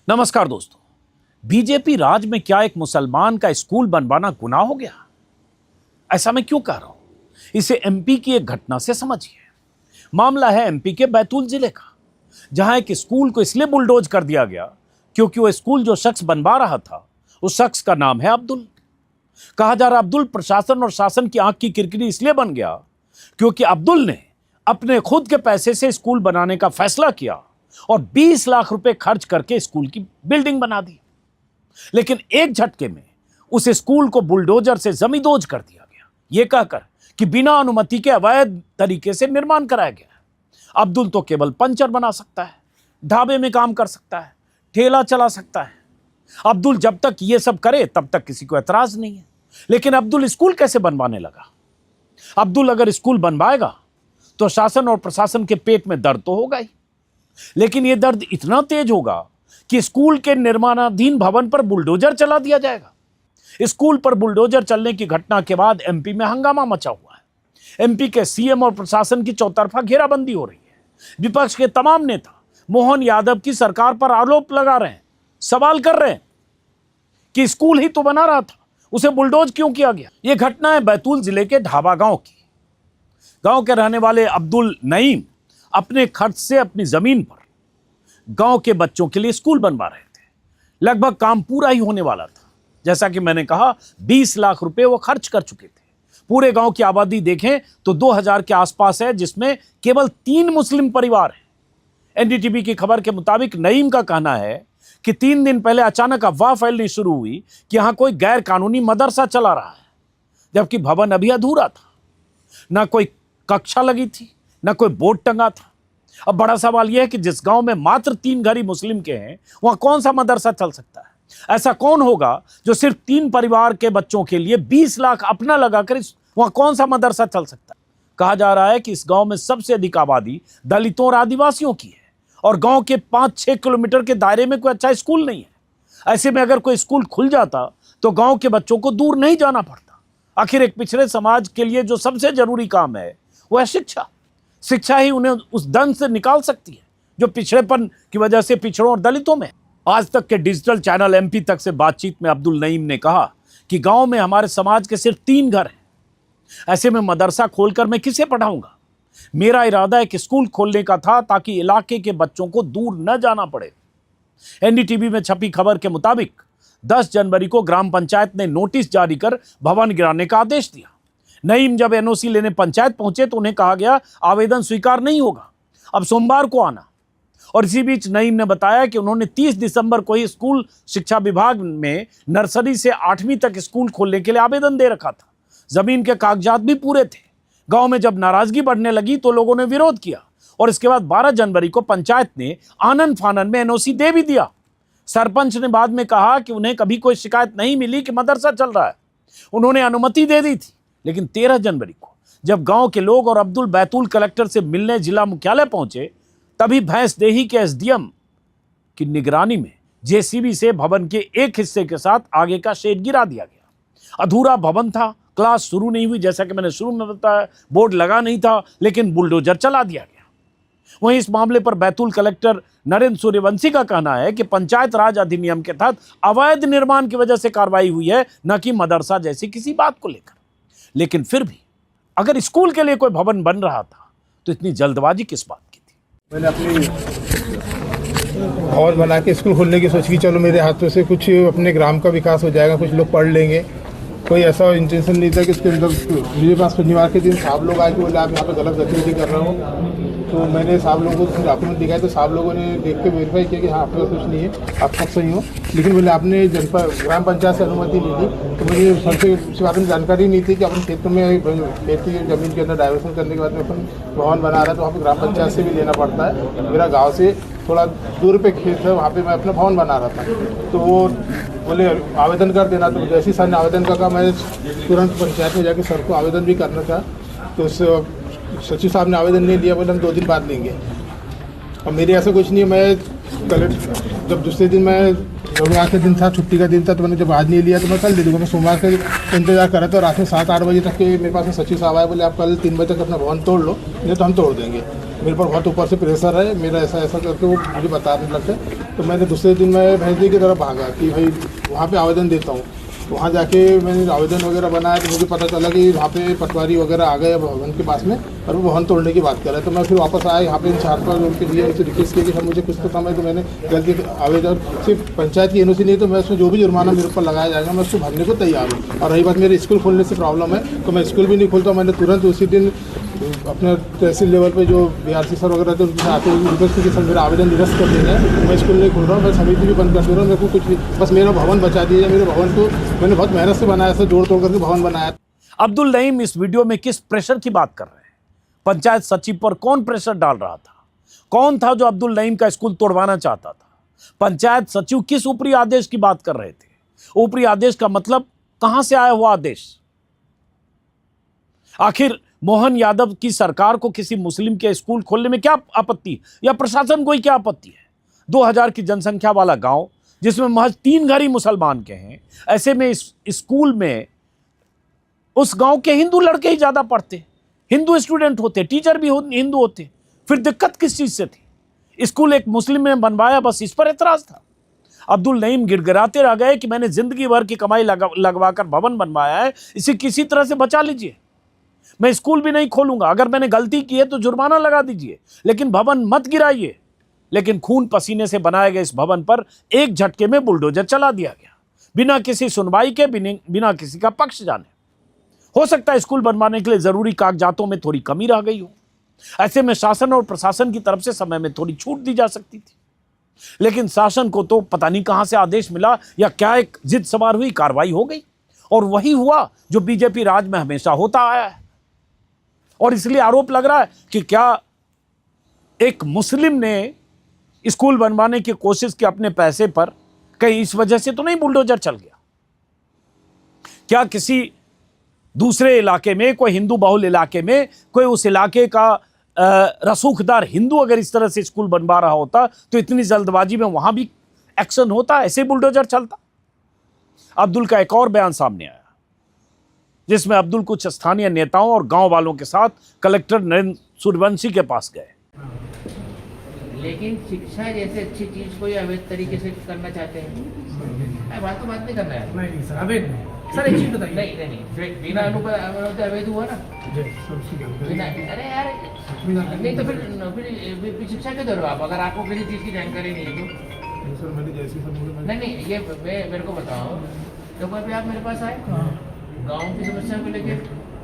नमस्कार दोस्तों। बीजेपी राज में क्या एक मुसलमान का स्कूल बनवाना गुनाह हो गया? ऐसा मैं क्यों कह रहा हूं? इसे एमपी की एक घटना से समझिए। मामला है एमपी के बैतूल जिले का, जहां एक स्कूल को इसलिए बुलडोज कर दिया गया क्योंकि वो स्कूल जो शख्स बनवा रहा था उस शख्स का नाम है अब्दुल। कहा जा रहा अब्दुल प्रशासन और शासन की आंख की किरकिरी इसलिए बन गया क्योंकि अब्दुल ने अपने खुद के पैसे से स्कूल बनाने का फैसला किया और 20 लाख रुपए खर्च करके स्कूल की बिल्डिंग बना दी। लेकिन एक झटके में उस स्कूल को बुलडोजर से जमींदोज कर दिया गया, यह कहकर कि बिना अनुमति के अवैध तरीके से निर्माण कराया गया। अब्दुल तो केवल पंचर बना सकता है, ढाबे में काम कर सकता है, ठेला चला सकता है। अब्दुल जब तक यह सब करे तब तक किसी को एतराज नहीं है। लेकिन अब्दुल स्कूल कैसे बनवाने लगा? अब्दुल अगर स्कूल बनवाएगा तो शासन और प्रशासन के पेट में दर्द तो होगा ही, लेकिन यह दर्द इतना तेज होगा कि स्कूल के निर्माणाधीन भवन पर बुलडोजर चला दिया जाएगा। स्कूल पर बुलडोजर चलने की घटना के बाद एमपी में हंगामा मचा हुआ है। एमपी के सीएम और प्रशासन की चौतरफा घेराबंदी हो रही है। विपक्ष के तमाम नेता मोहन यादव की सरकार पर आरोप लगा रहे हैं, सवाल कर रहे हैं कि स्कूल ही तो बना रहा था, उसे बुलडोज क्यों किया गया। यह घटना है बैतूल जिले के ढाबा गांव की। गांव के रहने वाले अब्दुल नईम अपने खर्च से अपनी जमीन पर गांव के बच्चों के लिए स्कूल बनवा रहे थे। लगभग काम पूरा ही होने वाला था। जैसा कि मैंने कहा, 20 लाख रुपए वो खर्च कर चुके थे। पूरे गांव की आबादी देखें तो 2000 के आसपास है, जिसमें केवल 3 मुस्लिम परिवार हैं। एनडीटीवी की खबर के मुताबिक नईम का कहना है कि 3 दिन पहले अचानक अफवाह फैलनी शुरू हुई कि यहां कोई गैर कानूनी मदरसा चला रहा है, जबकि भवन अभी अधूरा था। ना कोई कक्षा लगी थी, ना कोई बोर्ड टंगा था। अब बड़ा सवाल यह है कि जिस गांव में मात्र 3 घर ही मुस्लिम के हैं, वहां कौन सा मदरसा चल सकता है? ऐसा कौन होगा जो सिर्फ 3 परिवार के बच्चों के लिए 20 लाख अपना लगाकर वहां कौन सा मदरसा चल सकता है? कहा जा रहा है कि इस गांव में सबसे अधिक आबादी दलितों और आदिवासियों की है और गांव के 5-6 किलोमीटर के दायरे में कोई अच्छा स्कूल नहीं है। ऐसे में अगर कोई स्कूल खुल जाता तो गांव के बच्चों को दूर नहीं जाना पड़ता। आखिर एक पिछड़े समाज के लिए जो सबसे जरूरी काम है वह है शिक्षा। शिक्षा ही उन्हें उस दंड से निकाल सकती है जो पिछड़ेपन की वजह से पिछड़ों और दलितों में। आज तक के डिजिटल चैनल एमपी तक से बातचीत में अब्दुल नईम ने कहा कि गांव में हमारे समाज के सिर्फ 3 घर हैं। ऐसे में मदरसा खोलकर मैं किसे पढ़ाऊंगा? मेरा इरादा है कि स्कूल खोलने का था ताकि इलाके के बच्चों को दूर न जाना पड़े। एनडीटीवी में छपी खबर के मुताबिक 10 जनवरी को ग्राम पंचायत ने नोटिस जारी कर भवन गिराने का आदेश दिया। नईम जब एनओसी लेने पंचायत पहुंचे तो उन्हें कहा गया आवेदन स्वीकार नहीं होगा, अब सोमवार को आना। और इसी बीच नईम ने बताया कि उन्होंने 30 दिसंबर को ही स्कूल शिक्षा विभाग में नर्सरी से 8वीं तक स्कूल खोलने के लिए आवेदन दे रखा था। जमीन के कागजात भी पूरे थे। गांव में जब नाराजगी बढ़ने लगी तो लोगों ने विरोध किया और इसके बाद 12 जनवरी को पंचायत ने आनन फानन में एनओसी दे भी दिया। सरपंच ने बाद में कहा कि उन्हें कभी कोई शिकायत नहीं मिली कि मदरसा चल रहा है, उन्होंने अनुमति दे दी थी। लेकिन 13 जनवरी को जब गांव के लोग और अब्दुल बैतूल कलेक्टर से मिलने जिला मुख्यालय पहुंचे, तभी भैंसदेही के एसडीएम की निगरानी में जेसीबी से भवन के एक हिस्से के साथ आगे का शेड गिरा दिया गया। अधूरा भवन था, क्लास शुरू नहीं हुई, जैसा कि मैंने शुरू में बताया, बोर्ड लगा नहीं था, लेकिन बुलडोजर चला दिया गया। वहीं इस मामले पर बैतूल कलेक्टर नरेंद्र सूर्यवंशी का कहना है कि पंचायत राज अधिनियम के तहत अवैध निर्माण की वजह से कार्रवाई हुई है, न कि मदरसा जैसी किसी बात को लेकर। लेकिन फिर भी अगर स्कूल के लिए कोई भवन बन रहा था तो इतनी जल्दबाजी किस बात की थी? मैंने अपनी भवन बना के स्कूल खोलने की सोची कि चलो मेरे हाथों से कुछ अपने ग्राम का विकास हो जाएगा, कुछ लोग पढ़ लेंगे। कोई ऐसा इंटेंशन नहीं था कि उसके अंदर मेरे पास शनिवार के दिन साहब लोग आए कि बोले आप यहाँ पे गलत गतिविधि कर रहे हो। तो मैंने साहब लोगों को डॉक्यूमेंट दिखाया तो साहब लोगों ने देख के वेरीफाई किया कि हाँ आपका कुछ नहीं है, आप सब सही हो। लेकिन बोले आपने जनपद ग्राम पंचायत से अनुमति ली थी, तो मुझे सबसे इस बारे में जानकारी नहीं थी कि अपन क्षेत्र में खेती जमीन के अंदर डाइवर्सन करने के बाद में अपन भवन बना रहा है तो वहाँ पर ग्राम पंचायत से भी लेना पड़ता है। मेरा गाँव से थोड़ा दूर पे खेत है, वहाँ पे मैं अपना भवन बना रहा था। तो वो बोले आवेदन कर देना। तो जैसे ही सर ने आवेदन का मैं तुरंत पंचायत में जाके सर को आवेदन भी करना था, तो सचिव साहब ने आवेदन नहीं लिया, बोले हम 2 दिन बाद लेंगे। और मेरे ऐसा कुछ नहीं है, मैं कलेक्टर जब दूसरे दिन मैं रविवार का दिन था, छुट्टी का दिन था, तो मैंने जब आज नहीं लिया तो मैं कल दे दूँगा। मैं सोमवार का इंतजार कर रहा था। रात में 7-8 बजे तक के मेरे पास सचिव साहब आए, बोले आप कल 3 बजे तक अपना भवन तोड़ लो, नहीं तो हम तोड़ देंगे। मेरे पर बहुत ऊपर से प्रेशर है, मेरा ऐसा ऐसा करके वो मुझे बताने लगे। तो मैंने दूसरे दिन मैं भैंसदी की तरफ भागा कि भाई वहाँ पे आवेदन देता हूँ। तो वहाँ जाके मैंने आवेदन वगैरह बनाया तो मुझे पता चला कि वहाँ पे पटवारी वगैरह आ गए भवन के पास में और वो भवन तोड़ने की बात कर रहे हैं। तो मैं फिर वापस आया यहाँ पे इंचार्ज पर उनके लिए उनसे रिक्वेस्ट किया कि सर मुझे कुछ तो समय, तो मैंने गलती आवेदन सिर्फ पंचायत की एनओसी नहीं तो मैं उसमें जो भी जुर्माना मेरे ऊपर लगाया जाएगा मैं उसको भरने को तैयार हूँ। और रही बात मेरे स्कूल खोलने से प्रॉब्लम है तो मैं स्कूल भी नहीं खोलता। मैंने तुरंत उसी दिन अपने तहसील लेवल पे जो BRC सर वगैरह थे उनके साथ रिक्वेस्ट की सर मेरा आवेदन निरस्त कर देना है, मैं स्कूल नहीं खोल रहा हूँ, मैं समिति भी बंद कर दे रहा हूँ, मेरे को कुछ भी बस मेरा भवन बचा दीजिए। मेरे भवन को मैंने बहुत मेहनत से बनाया था, जोड़ तोड़ करके भवन बनाया। अब्दुल नईम इस वीडियो में किस प्रेशर की बात कर रहे हैं? पंचायत सचिव पर कौन प्रेशर डाल रहा था? कौन था जो अब्दुल नईम का स्कूल तोड़वाना चाहता था? पंचायत सचिव किस ऊपरी आदेश की बात कर रहे थे? ऊपरी आदेश का मतलब कहां से आया हुआ आदेश? आखिर मोहन यादव की सरकार को किसी मुस्लिम के स्कूल खोलने में क्या आपत्ति, या प्रशासन को ही क्या आपत्ति है? 2000 की जनसंख्या वाला गांव जिसमें महज 3 घर ही मुसलमान के हैं, ऐसे में इस स्कूल में उस गांव के हिंदू लड़के ही ज्यादा पढ़ते, हिंदू स्टूडेंट होते, टीचर भी हिंदू होते, फिर दिक्कत किस चीज से थी? स्कूल एक मुस्लिम ने बनवाया, बस इस पर एतराज था। अब्दुल नईम गिड़गिड़ाते रह गए कि मैंने जिंदगी भर की कमाई लगवाकर भवन बनवाया है, इसे किसी तरह से बचा लीजिए। मैं स्कूल भी नहीं खोलूंगा, अगर मैंने गलती की है तो जुर्माना लगा दीजिए, लेकिन भवन मत गिराइए। लेकिन खून पसीने से बनाए गए इस भवन पर एक झटके में बुलडोजर चला दिया गया, बिना किसी सुनवाई के, बिना किसी का पक्ष जाने। हो सकता है स्कूल बनवाने के लिए जरूरी कागजातों में थोड़ी कमी रह गई हो, ऐसे में शासन और प्रशासन की तरफ से समय में थोड़ी छूट दी जा सकती थी। लेकिन शासन को तो पता नहीं कहां से आदेश मिला या क्या एक जिद सवार हुई, कार्रवाई हो गई और वही हुआ जो बीजेपी राज में हमेशा होता आया है। और इसलिए आरोप लग रहा है कि क्या एक मुस्लिम ने स्कूल बनवाने की कोशिश की अपने पैसे पर, कहीं इस वजह से तो नहीं बुलडोजर चल गया? क्या किसी दूसरे इलाके में, कोई हिंदू बहुल इलाके में, कोई उस इलाके का रसूखदार हिंदू अगर इस तरह से स्कूल बनवा रहा होता तो इतनी जल्दबाजी में वहां भी एक्शन होता, ऐसे बुलडोजर चलता? अब्दुल का एक और बयान सामने आया जिसमें अब्दुल कुछ स्थानीय नेताओं और गांव वालों के साथ कलेक्टर नरेंद्र सूर्यवंशी के पास गए। लेकिन शिक्षा जैसे अच्छी चीज को ये अवैध तरीके से करना चाहते हैं। बात तो बात नहीं करना है। नहीं सर, अवैध नहीं सर, एक चीज बताइए। नहीं, बिना अनुमति अवैध हुआ ना। बिना, अरे यार नहीं तो फिर शिक्षा क्यों दे रहे हो आप, अगर आपको किसी चीज की जानकारी नहीं है तो? नहीं, ये मेरे को बताओ, तो कोई भी आप मेरे पास आए गाँव की समस्या को लेके,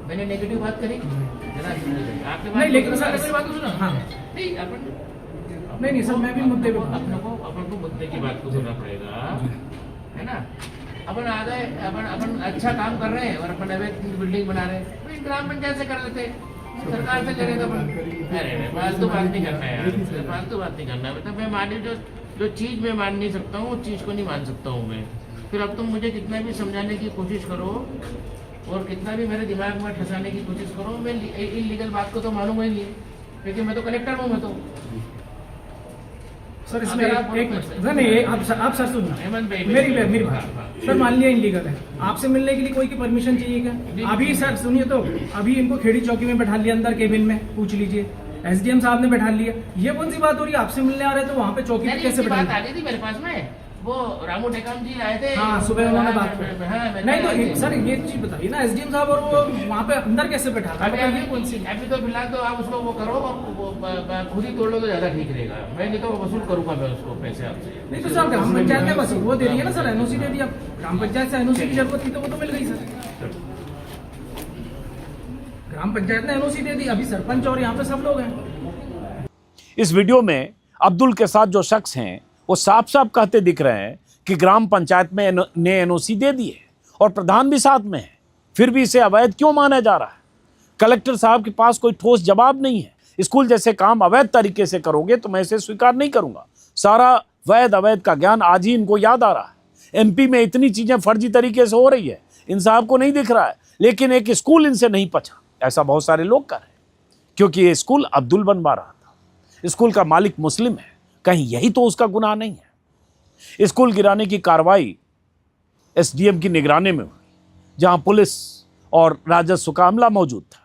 मैंने नेगेटिव बात करी आपके? नहीं, लेकिन सर ऐसी बात सुनो। हाँ नहीं, अपन नहीं सर, मैं भी मुद्दे पे अपन को मुद्दे की बात को सुनना पड़ेगा, है ना? अपन आ गए, अपन अच्छा काम कर रहे हैं और अपन अवैध बिल्डिंग बना रहे हैं, तो ग्राम पंचायत से कर लेते, सरकार से करेगा अपन। अरे फालतू बात नहीं करना है यार, फालतू बात नहीं करना है। मतलब मैं मान जो चीज़ मैं मान नहीं सकता हूँ, उस चीज़ को नहीं मान सकता हूँ मैं। फिर अब तुम मुझे कितना भी समझाने की कोशिश करो और कितना भी मेरे दिमाग में ठसाने की कोशिश करो, मैं इलीगल बात को तो मानूंगा ही नहीं, क्योंकि मैं तो कलेक्टर हूँ। मैं तो सर इसमें एक मिनट, नहीं आप सर सुनिए, मेरी बात। सर मान लिया इलीगल है, आपसे मिलने के लिए कोई की परमिशन चाहिए क्या? अभी सर सुनिए, तो अभी इनको खेड़ी चौकी में बैठा लिया, अंदर केबिन में, पूछ लीजिए। SDM साहब ने बैठा लिया, ये कौन सी बात हो रही है? आपसे मिलने आ रहे तो वहाँ पे चौकी पे कैसे बैठा? बात आ गई थी मेरे पास में, वो रामू टेकाम जी आए थे। हाँ, सुबह उन्होंने बात की। नहीं तो सर ये चीज बताइए ना, SDM साहब और वो वहाँ पे अंदर कैसे बैठा? अभी तो फिलहाल तो आप उसको वो करो और खुद ही तोड़ लो तो ज्यादा ठीक रहेगा। मैं नहीं तो वसूल करूंगा मैं उसको पैसे आपसे। नहीं तो सर ग्राम पंचायत ने बस वो दे रही है ना सर, NOC दे दी। अब ग्राम पंचायत से NOC की जरूरत थी तो वो तो मिल गई सर। ग्राम पंचायत ने NOC दे दी, अभी सरपंच और यहाँ पे सब लोग हैं। इस वीडियो में अब्दुल के साथ जो शख्स हैं वो साफ साफ कहते दिख रहे हैं कि ग्राम पंचायत में ने NOC दे दी है और प्रधान भी साथ में है, फिर भी इसे अवैध क्यों माना जा रहा है? कलेक्टर साहब के पास कोई ठोस जवाब नहीं है। स्कूल जैसे काम अवैध तरीके से करोगे तो मैं इसे स्वीकार नहीं करूंगा। सारा वैध अवैध का ज्ञान आज ही इनको याद आ रहा है। MP में इतनी चीजें फर्जी तरीके से हो रही है, इन साहब को नहीं दिख रहा है, लेकिन एक स्कूल इनसे नहीं पचा। ऐसा बहुत सारे लोग कर रहे हैं, क्योंकि ये स्कूल अब्दुल बनवा रहा था। स्कूल का मालिक मुस्लिम है, कहीं यही तो उसका गुनाह नहीं है? स्कूल गिराने की कार्रवाई SDM की निगरानी में हुई, जहां पुलिस और राजस्व का अमला मौजूद था।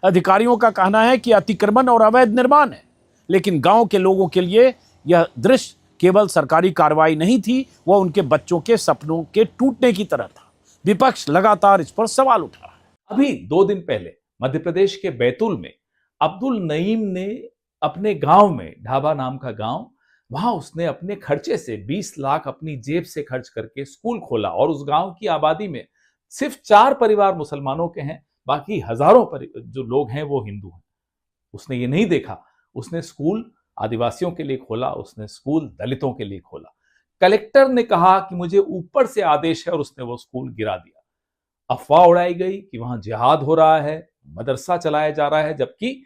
अधिकारियों का कहना है कि अतिक्रमण और अवैध निर्माण है, लेकिन गांव के लोगों के लिए यह दृश्य केवल सरकारी कार्रवाई नहीं थी, वह उनके बच्चों के सपनों के टूटने की तरह था। विपक्ष लगातार इस पर सवाल उठा रहा है। अभी 2 दिन पहले मध्य प्रदेश के बैतूल में अब्दुल नईम ने अपने गांव में, ढाबा नाम का गांव, वहां उसने अपने खर्चे से 20 लाख अपनी जेब से खर्च करके स्कूल खोला और उस गांव की आबादी में सिर्फ 4 परिवार मुसलमानों के हैं, बाकी हजारों जो लोग हैं वो हिंदू हैं। उसने ये नहीं देखा, उसने स्कूल आदिवासियों के लिए खोला, उसने स्कूल दलितों के लिए खोला। कलेक्टर ने कहा कि मुझे ऊपर से आदेश है और उसने वो स्कूल गिरा दिया। अफवाह उड़ाई गई कि वहां जिहाद हो रहा है, मदरसा चलाया जा रहा है, जबकि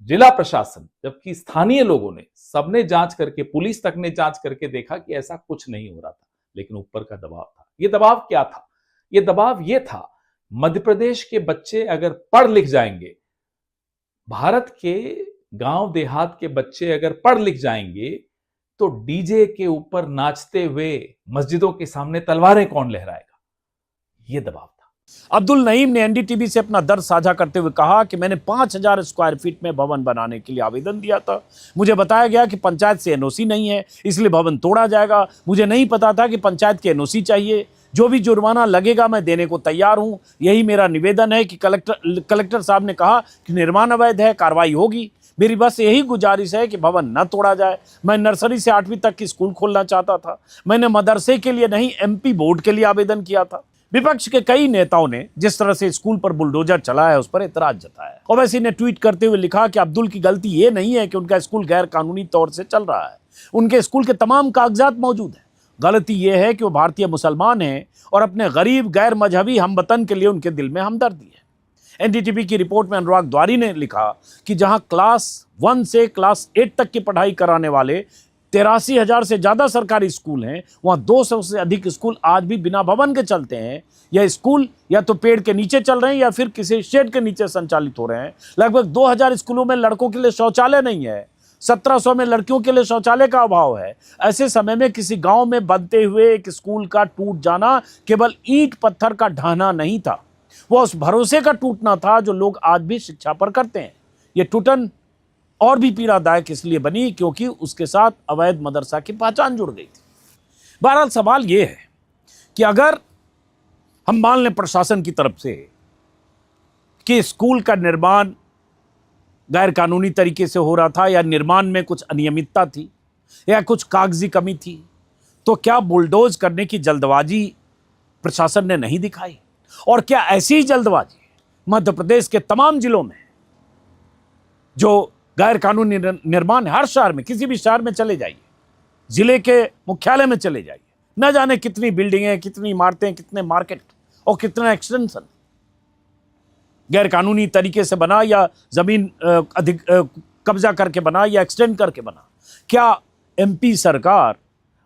जिला प्रशासन, जबकि स्थानीय लोगों ने, सबने जांच करके, पुलिस तक ने जांच करके देखा कि ऐसा कुछ नहीं हो रहा था। लेकिन ऊपर का दबाव था। ये दबाव क्या था? ये दबाव ये था, मध्य प्रदेश के बच्चे अगर पढ़ लिख जाएंगे, भारत के गांव देहात के बच्चे अगर पढ़ लिख जाएंगे, तो डीजे के ऊपर नाचते हुए मस्जिदों के सामने तलवारें कौन लहराएगा? ये दबाव था। अब्दुल नईम ने एनडीटीवी से अपना दर्द साझा करते हुए कहा कि मैंने 5000 स्क्वायर फीट में भवन बनाने के लिए आवेदन दिया था। मुझे बताया गया कि पंचायत से एनओसी नहीं है, इसलिए भवन तोड़ा जाएगा। मुझे नहीं पता था कि पंचायत की एनओसी चाहिए। जो भी जुर्माना लगेगा मैं देने को तैयार हूं। यही मेरा निवेदन है कि कलेक्टर साहब ने कहा कि निर्माण अवैध है, कार्रवाई होगी। मेरी बस यही गुजारिश है कि भवन न तोड़ा जाए। मैं नर्सरी से 8वीं तक की स्कूल खोलना चाहता था। मैंने मदरसे के लिए नहीं, एमपी बोर्ड के लिए आवेदन किया था। विपक्ष के कई नेताओं ने जिस तरह से स्कूल पर बुलडोजर चलाया है, उस पर एतराज जताया। ओवैसी ने ट्वीट करते हुए लिखा कि अब्दुल की गलती ये नहीं है कि उनका स्कूल गैर कानूनी तौर से चल रहा है। उनके स्कूल के तमाम कागजात मौजूद हैं। गलती यह है कि वो भारतीय मुसलमान हैं और अपने गरीब गैर मजहबी हमवतन के लिए उनके दिल में हमदर्दी है। एनडीटीवी की रिपोर्ट में अनुराग द्वारी ने लिखा कि जहां क्लास 1 से क्लास 8 तक की पढ़ाई कराने वाले 83,000 से ज्यादा सरकारी स्कूल हैं, वहां 200 से अधिक स्कूल आज भी बिना भवन के चलते हैं। यह स्कूल या तो पेड़ के नीचे चल रहे हैं या फिर किसी शेड के नीचे संचालित हो रहे हैं। लगभग 2000 स्कूलों में लड़कों के लिए शौचालय नहीं है। 1700 में लड़कियों के लिए शौचालय का अभाव है। ऐसे समय में किसी गांव में बनते हुए एक स्कूल का टूट जाना केवल ईंट पत्थर का ढहना नहीं था, वह उस भरोसे का टूटना था जो लोग आज भी शिक्षा पर करते हैं। यह टूटन और भी पीड़ादायक इसलिए बनी क्योंकि उसके साथ अवैध मदरसा की पहचान जुड़ गई थी। बहरहाल सवाल यह है कि अगर हम मान लें प्रशासन की तरफ से कि स्कूल का निर्माण गैर कानूनी तरीके से हो रहा था या निर्माण में कुछ अनियमितता थी या कुछ कागजी कमी थी, तो क्या बुलडोज करने की जल्दबाजी प्रशासन ने नहीं दिखाई? और क्या ऐसी ही जल्दबाजी मध्य प्रदेश के तमाम जिलों में जो गैर कानूनी निर्माण, हर शहर में, किसी भी शहर में चले जाइए, जिले के मुख्यालय में चले जाइए, न जाने कितनी बिल्डिंगें, कितनी इमारतें, कितने मार्केट और कितना एक्सटेंशन गैर कानूनी तरीके से बना या जमीन अधिक कब्जा करके बना या एक्सटेंड करके बना। क्या एमपी सरकार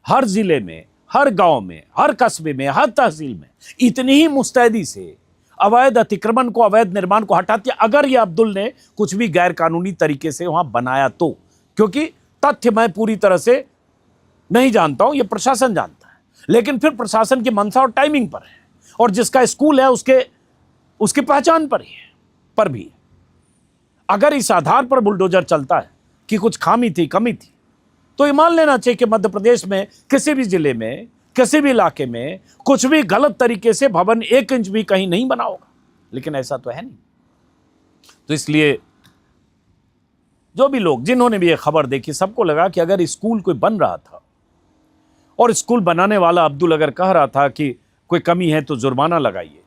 हर जिले में, हर गांव में, हर कस्बे में, हर तहसील में इतनी ही मुस्तैदी से अवैध अतिक्रमण को, अवैध निर्माण को हटाती है अगर ये अब्दुल ने कुछ भी गैर कानूनी तरीके से वहां बनाया तो? क्योंकि तथ्य मैं पूरी तरह से नहीं जानता हूं, ये प्रशासन जानता है। लेकिन फिर प्रशासन की मंशा और टाइमिंग पर है, और जिसका स्कूल है उसकी पहचान पर ही है, पर भी अगर इस आधार पर बुलडोजर चलता है कि कुछ खामी थी, कमी थी, तो ये मान लेना चाहिए कि मध्य प्रदेश में किसी भी जिले में, किसी भी इलाके में कुछ भी गलत तरीके से भवन 1 इंच भी कहीं नहीं बना होगा। लेकिन ऐसा तो है नहीं। तो इसलिए जो भी लोग, जिन्होंने भी ये खबर देखी, सबको लगा कि अगर स्कूल कोई बन रहा था और स्कूल बनाने वाला अब्दुल अगर कह रहा था कि कोई कमी है तो जुर्माना लगाइए,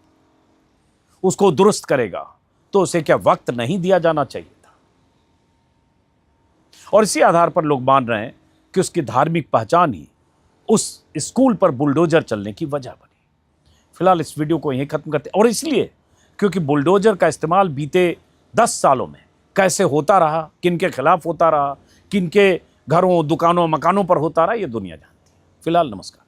उसको दुरुस्त करेगा, तो उसे क्या वक्त नहीं दिया जाना चाहिए था? और इसी आधार पर लोग मान रहे हैं कि उसकी धार्मिक पहचान ही उस स्कूल पर बुलडोजर चलने की वजह बनी। फिलहाल इस वीडियो को यहीं खत्म करते हैं, और इसलिए क्योंकि बुलडोजर का इस्तेमाल बीते 10 सालों में कैसे होता रहा, किनके खिलाफ होता रहा, किनके घरों, दुकानों, मकानों पर होता रहा, ये दुनिया जानती है। फिलहाल नमस्कार।